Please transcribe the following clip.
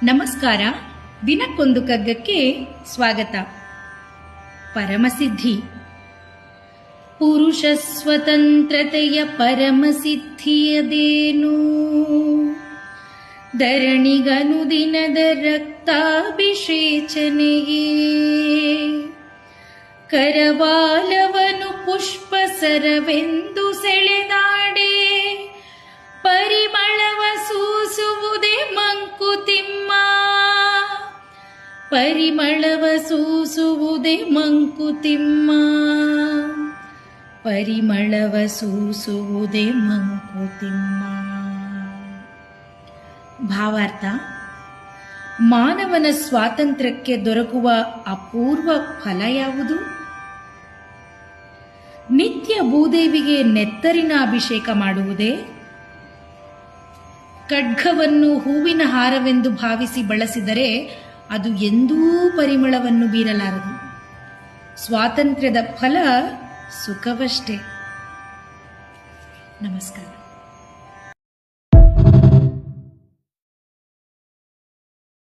ನಮಸ್ಕಾರ. ದಿನಕ್ಕೊಂದು ಕಗ್ಗಕ್ಕೆ ಸ್ವಾಗತ. ಪರಮಸಿದ್ಧಿ. ಪುರುಷ ಸ್ವತಂತ್ರತೆಯ ಪರಮಸಿದ್ಧಿಯದೇನು, ಧರಣಿಗನುದಿನದ ರಕ್ತಾಭಿಷೇಚನೆಯೇ. ಕರವಾಲವನು ಪುಷ್ಪ ಸರವೆಂದು ಸೆಳೆದಾಡೆ, ಪರಿಮಳವ ಸೂಸುವುದೇ ಮಂಕುತಿಮ್ಮ. ಪರಿಮಳವ ಸೂಸುವುದೇ ಮಂಕುತಿಮ್ಮ. ಪರಿಮಳವ ಸೂಸುವುದೇ ಮಂಕುತಿಮ್ಮ. ಭಾವಾರ್ಥ: ಮಾನವನ ಸ್ವಾತಂತ್ರ್ಯಕ್ಕೆ ದೊರಕುವ ಅಪೂರ್ವ ಫಲ ಯಾವುದು? ನಿತ್ಯ ಭೂದೇವಿಗೆ ನೆತ್ತರಿನ ಅಭಿಷೇಕ ಮಾಡುವುದೇ? ಖಡ್ಗವನ್ನು ಹೂವಿನ ಹಾರವೆಂದು ಭಾವಿಸಿ ಬಳಸಿದರೆ ಅದು ಎಂದೂ ಪರಿಮಳವನ್ನು ಬೀರಲಾರದು. ಸ್ವಾತಂತ್ರ್ಯದ ಫಲ ಸುಖವಷ್ಟೇ. ನಮಸ್ಕಾರ.